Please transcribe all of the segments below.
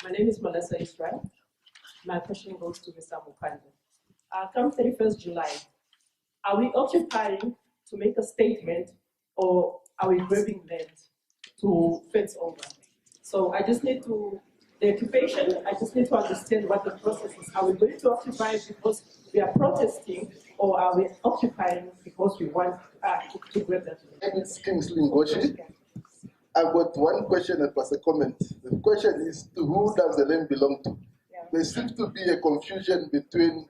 My name is Melissa Israel. My question goes to Mr. Mupanda. Come 31st July, are we occupying to make a statement or are we grabbing land to fence over? So I just need to, the occupation, I just need to understand what the process is. Are we going to occupy because we are protesting or are we occupying because we want to grab that land? It's Kingsley Ngoshi. I've got one question and plus a comment. The question is, to who does the land belong to? Yeah. There seems to be a confusion between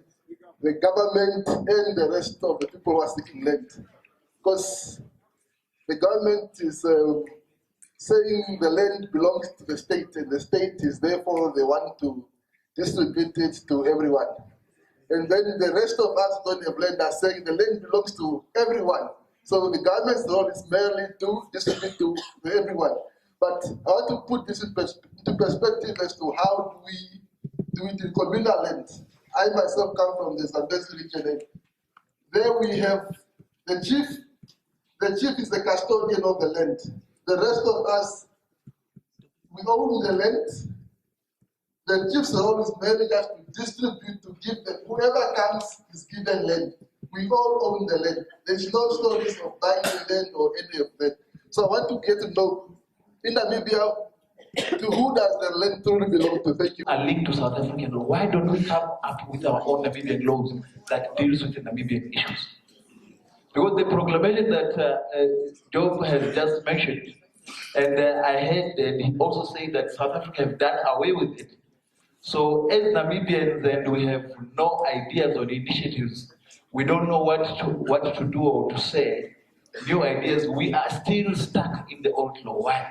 the government and the rest of the people who are seeking land. Because the government is saying the land belongs to the state and the state is therefore they want to distribute it to everyone. And then the rest of us who don't have land are saying the land belongs to everyone. So the government's role is merely to distribute to everyone. But I want to put this into perspective as to how do we do it in communal land. I myself come from the Zambezi region, and there we have the chief. The chief is the custodian of the land. The rest of us, we own the land. The chief's role is merely just to distribute, to give them, whoever comes is given land. We all own the land. There's no stories of buying the land or any of that. So I want to get to know, in Namibia, to who does the land truly belong to? Thank you. A link to South African law. Why don't we come up with our own Namibian laws that deals with the Namibian issues? Because the proclamation that Job has just mentioned, and I heard that he also said that South Africa have done away with it. So as Namibians, and we have no ideas or initiatives, we don't know what to do or to say, new ideas, we are still stuck in the old law. Why?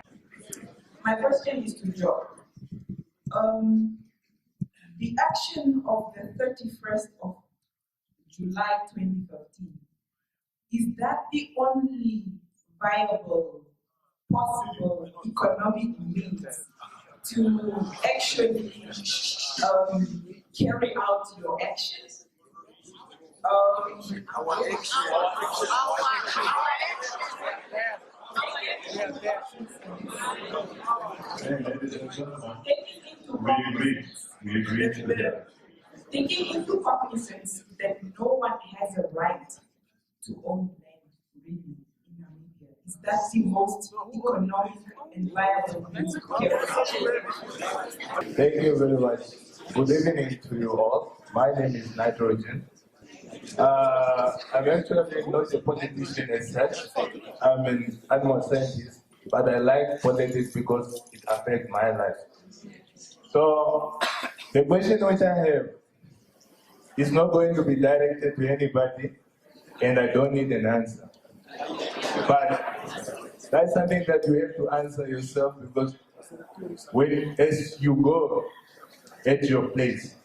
My question is to Job. The action of the 31st of July 2013, is that the only viable, possible economic means to actually carry out your actions? We agree to that. Taking into cognizance that no one has a right to own land really in Namibia, is that the most economic and viable means to carry out? Thank you very much. Good evening to you all. My name is Nitrogen. I'm actually not a politician as such. I'm an animal scientist, but I like politics because it affects my life. So the question which I have is not going to be directed to anybody, and I don't need an answer. But that's something that you have to answer yourself, because as you go at your place.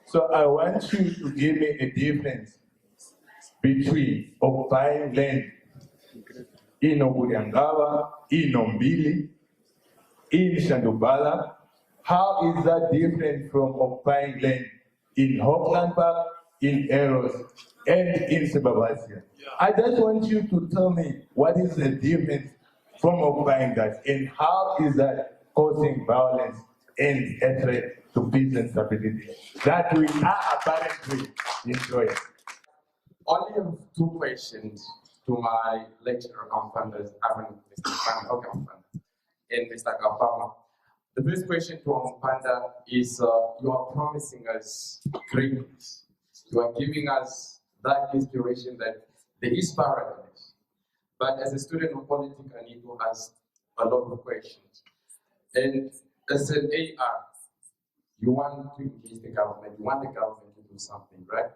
So I want you to give me a difference between occupying land in Obudiangawa, in Nombili, in Shandubala. How is that different from occupying land in Hopeland Park, in Eros, and in Sebabasia? I just want you to tell me what is the difference from occupying that, and how is that causing violence and a threat to peace and stability that we are apparently enjoying. Only have two questions to my lecturer confounders, Mr. Mpanda and Mr. Kapama. The first question to Mpanda is, you are promising us greatness. You are giving us that inspiration that there is paradise. But as a student of politics, I need to ask a lot of questions. And as an AR, you want to engage the government, you want the government to do something, right?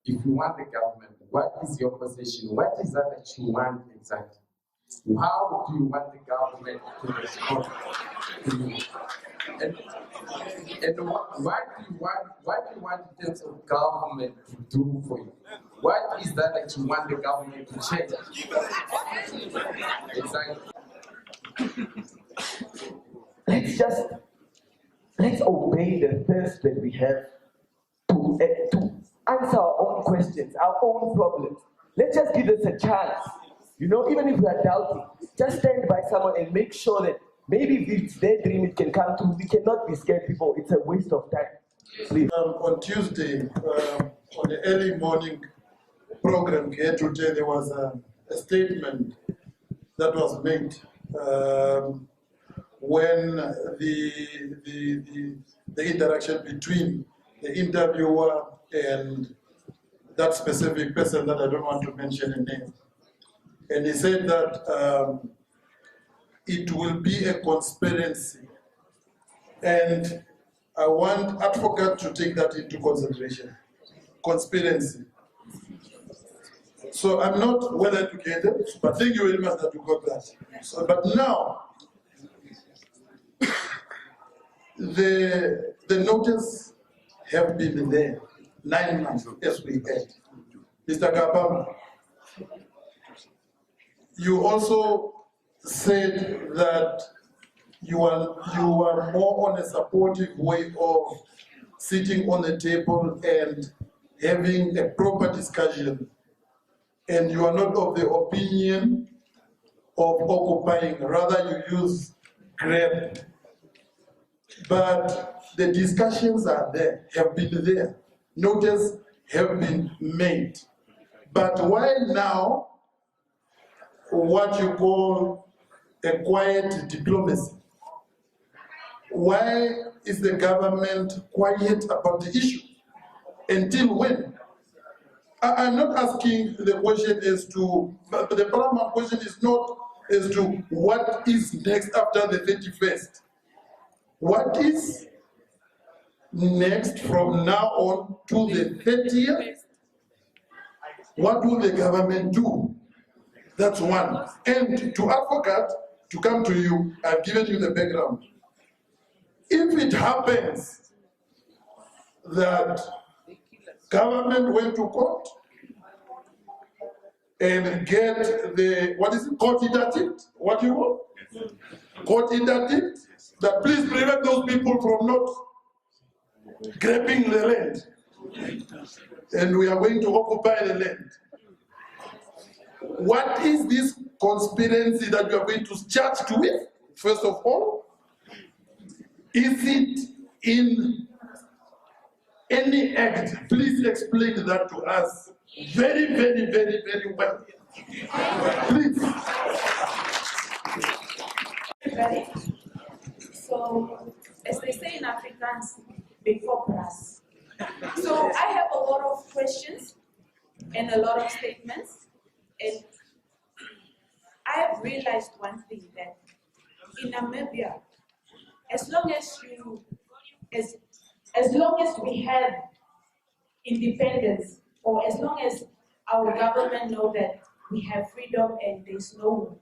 If you want the government, what is your position? What is that you want exactly? How do you want the government to respond to you? And what do you want in terms of government to do for you? What is that you want the government to change? Exactly. Let's obey the thirst that we have to answer our own questions, our own problems. Let's just give us a chance. You know, even if we are doubting, just stand by someone and make sure that Maybe if it's their dream, it can come true. We cannot be scared, people. It's a waste of time. Please. On Tuesday, on the early morning program here today, there was a statement that was made when the interaction between the interviewer and that specific person that I don't want to mention a name. And he said that it will be a conspiracy. And I want advocates to take that into consideration. Conspiracy. So I'm not well educated, but thank you very much that you got that. So, but now, the notice have been there 9 months, as we had. Mr. Gabama, you also said that you are more on a supportive way of sitting on the table and having a proper discussion, and you are not of the opinion of occupying, rather you use grab. But the discussions are there, have been there, notice have been made. But why now what you call a quiet diplomacy? Why is the government quiet about the issue? Until when? I'm not asking the question as to, but the paramount question is not as to what is next after the 31st. What is next from now on to the 30th? What will the government do? That's one. And to advocate, to come to you, I've given you the background. If it happens that government went to court and get the, what is it, court interdict? What you want? Court interdict, that please prevent those people from not grabbing the land. And we are going to occupy the land. What is this conspiracy that you are going to charge to it, first of all? Is it in any act? Please explain that to us very, very, very, very well. Please. Everybody. So, as they say in Afrikaans, before brass. So I have a lot of questions and a lot of statements, and I have realized one thing, that in Namibia, as long as we have independence, or as long as our government know that we have freedom and there's no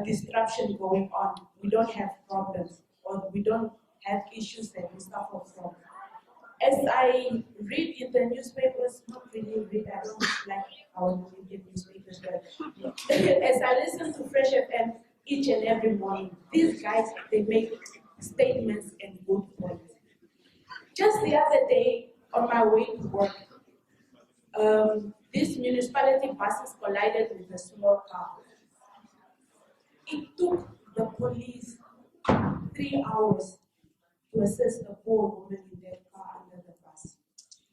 disruption going on, we don't have problems, or we don't have issues that we suffer from. As I read in the newspapers, not really read, I don't like our Namibian newspapers, but as I listen to Fresh FM each and every morning, these guys, they make statements and good points. Just the other day, on my way to work, this municipality buses collided with a small car. It took the police 3 hours to assist a poor woman in their car under the bus.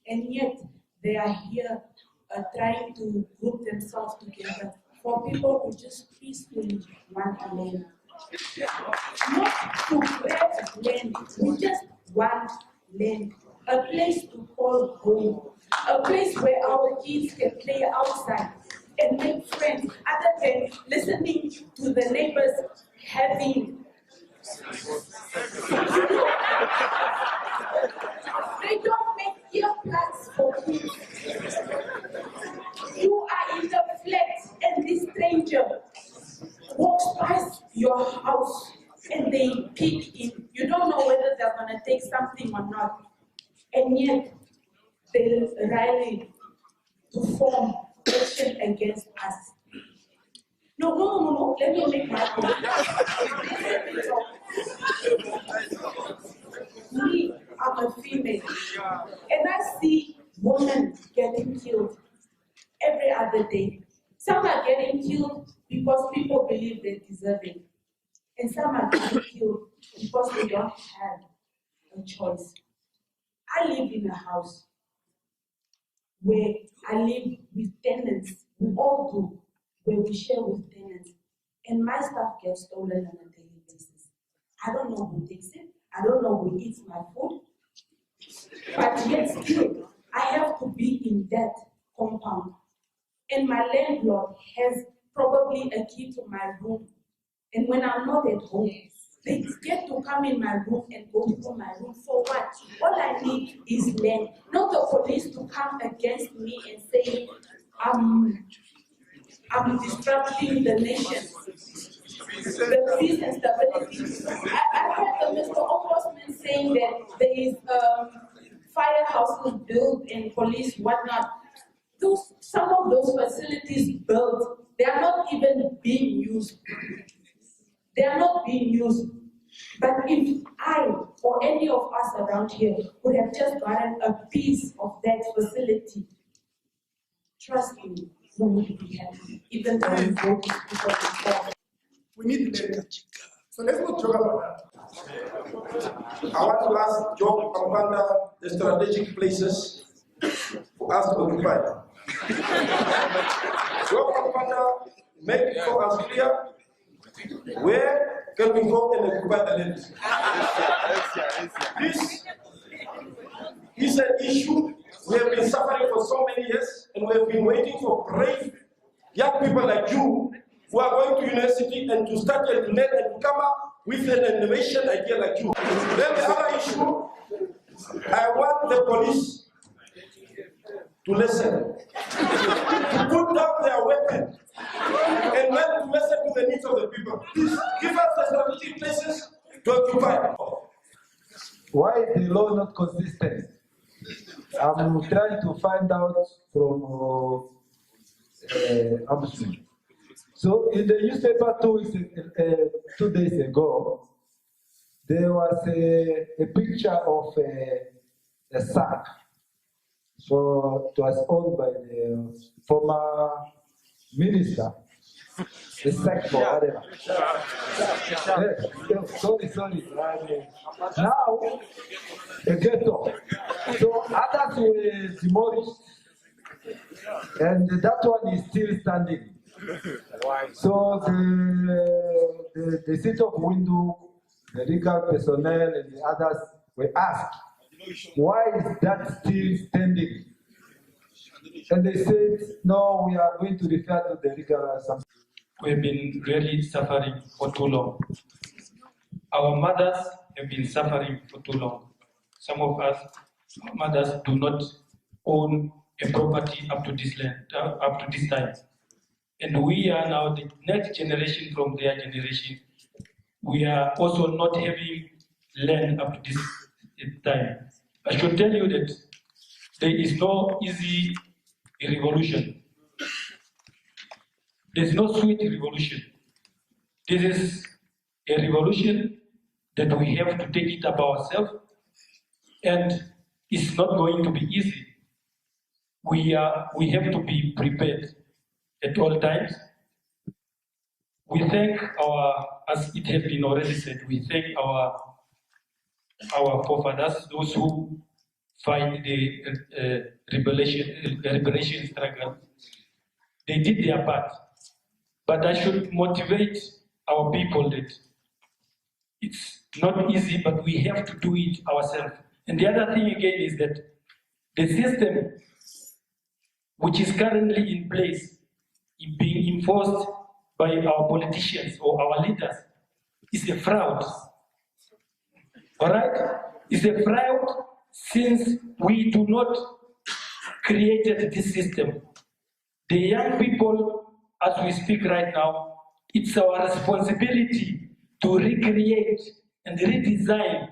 And yet, they are here trying to group themselves together for people who just peacefully want a land. Not to grab land, we just want land. A place to call home. A place where our kids can play outside and make friends, other than listening to the neighbors having. They don't make earplugs for kids. You are in the flat and this stranger walks past your house and they peek in. You don't know whether they're going to take something or not. And yet, they rally to form action against us. No. Let me make my point. Me, I'm a female. And I see women getting killed every other day. Some are getting killed because people believe they deserve it. and some are getting killed because they don't have a choice. I live in a house where I live with tenants. We all do, where we share with tenants. And my stuff gets stolen on a daily basis. I don't know who takes it. I don't know who eats my food. But yet still, I have to be in that compound. And my landlord has probably a key to my room. And when I'm not at home, they get to come in my room and go through my room. For what? All I need is land. Not the police to come against me and say, I'm disrupting the nation. The peace and stability. I heard the Mr. Ombudsman saying that there is firehouses built and police, whatnot. Some of those facilities built, they are not even being used. They are not being used. But if I or any of us around here would have just gotten a piece of that facility, trust me, we would be happy, even though we vote because we need land. So let's not talk about that. I want to ask Job Kampanda the strategic places for us to occupy. Job Kampanda, make it for us clear where can we go and occupy the land. This is an issue we have been suffering for so many years, and we have been waiting for brave young people like you who are going to university and to start and to learn and to come up with an innovation idea like you. Then the other issue, I want the police to listen, to put down their weapon, and learn to listen to the needs of the people. Please give us the strategic places to occupy. Why is the law not consistent? I'm trying to find out from Ombudsman. So in the newspaper 2 days ago, there was a picture of a sack. So it was owned by the former minister, the sack for whatever. Yes, sorry. Now, a ghetto. So others were demolished, and that one is still standing. So the city of Windu, the legal personnel, and the others were asked, why is that still standing? And they said, no, we are going to refer to the legal assembly. We've been really suffering for too long. Our mothers have been suffering for too long. Some of us, mothers, do not own a property up to this land, up to this time. And we are now the next generation from their generation. We are also not having land up to this time. I should tell you that there is no easy revolution. There's no sweet revolution. This is a revolution that we have to take it up ourselves, and it's not going to be easy. We have to be prepared at all times. We thank as it has been already said, we thank our forefathers, those who fight the liberation struggle. They did their part. But I should motivate our people that it's not easy, but we have to do it ourselves. And the other thing again is that the system which is currently in place, being enforced by our politicians or our leaders, is a fraud. All right? It's a fraud since we do not create this system. The young people, as we speak right now, it's our responsibility to recreate and redesign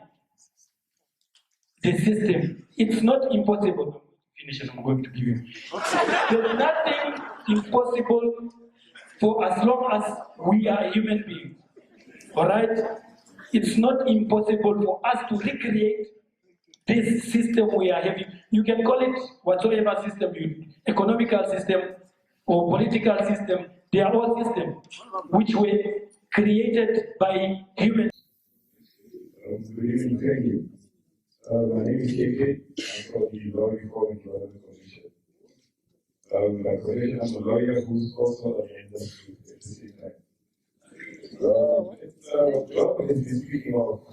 the system. It's not impossible. Finish it, I'm going to give you. There's nothing impossible for as long as we are human beings. All right? It's not impossible for us to recreate this system we are having. You can call it whatsoever system, economical system or political system. They are all systems which were created by humans. Good evening, thank you. My name is AK. I'm from the Law Reform and Development Commission. My profession, I'm a lawyer who's also an industry at the same time. Job has been speaking of,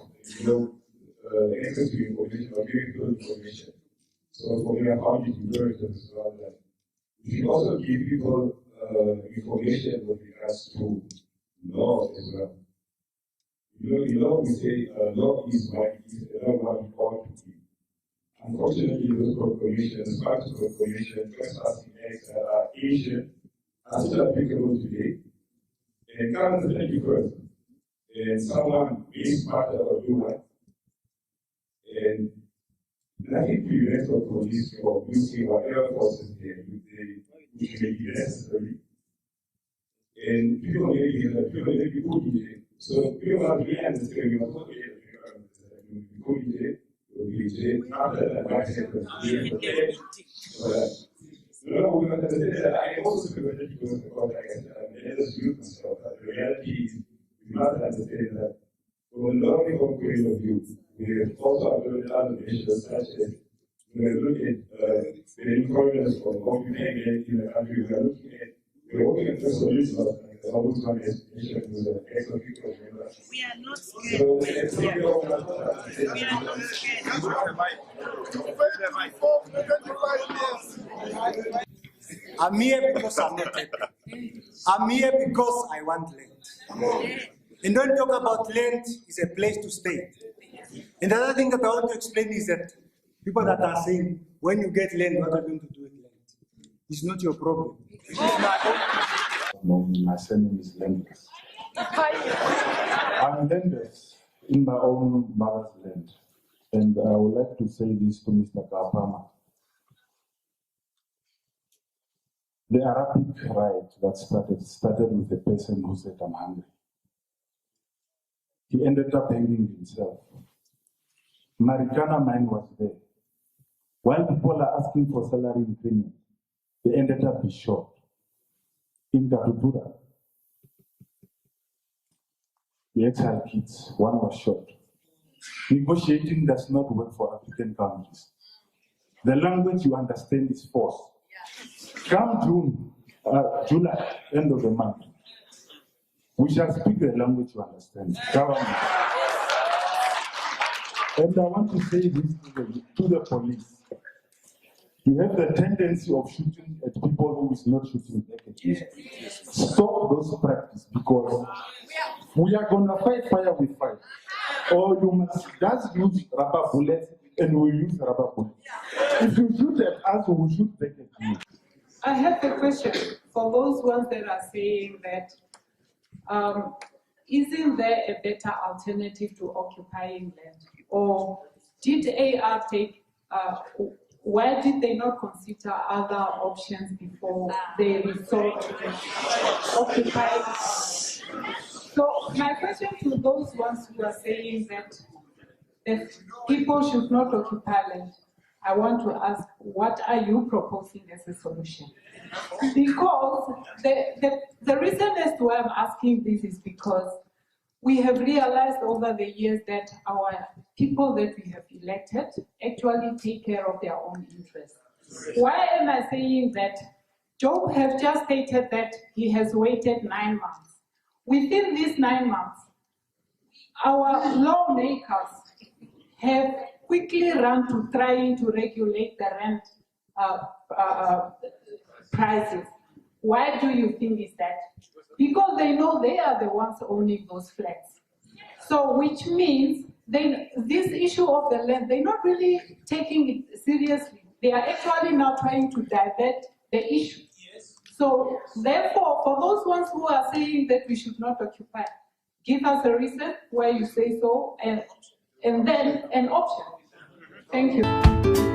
access to information or giving people information. So for me, I found it imperative as well that we should also give people information with regards to law as well. In law, we say law is what it is, and not what it ought to be. Unfortunately, those proclamations, parts of proclamation, trespassing acts that are ancient, are still applicable today. And current the 21st, and someone is part of a new one, and nothing prevents the police from using whatever forces which may be necessary. And people may be put in jail. So people have really understand we must not be put in jail, will be in jail after that 5 seconds. No, we understand that I also sympathetic with the context and the others use myself. But the reality is we must understand that from a law reform point of view, we have also uploaded other measures such as we are looking at the employment of occupying in the country. We are looking at we're working at the solutions of the Ombudsman has mentioned with the ex-official members. We are not scared. So we are not scared. I'm here because I'm not happy. I'm here because I want land. And don't talk about land is a place to stay. And the other thing that I want to explain is that people that are saying, when you get land, what are you going to do with land? It's not your problem. My surname is Landless. I'm landless in my own mother's land. And I would like to say this to Mr. Kapama. The Arabic riot that started with a person who said, I'm hungry. He ended up hanging himself. Marikana mine was there. While people are asking for salary increment, they ended up being short. In Garudura, the exile kids, one was shot. Negotiating does not work for African countries. The language you understand is force. Come July, end of the month, we shall speak the language you understand. Government. And I want to say this to the police. You have the tendency of shooting at people who is not shooting back at you. Stop those practices because we are going to fight fire with fire. Or you must just use rubber bullets and we use rubber bullets. If you shoot at us, we will shoot back at you. I have a question for those ones that are saying that isn't there a better alternative to occupying land? Or did AR take why did they not consider other options before they resort to occupying? So my question to those ones who are saying that people should not occupy land, I want to ask, what are you proposing as a solution? Because the reason as to why I'm asking this is because we have realized over the years that our people that we have elected actually take care of their own interests. Why am I saying that? Job has just stated that he has waited 9 months. Within these 9 months, our lawmakers have quickly run to trying to regulate the rent prices. Why do you think is that? Because they know they are the ones owning those flats. So which means this issue of the land, they're not really taking it seriously. They are actually now trying to divert the issue. So therefore, for those ones who are saying that we should not occupy, give us a reason why you say so, and then an option. Thank you.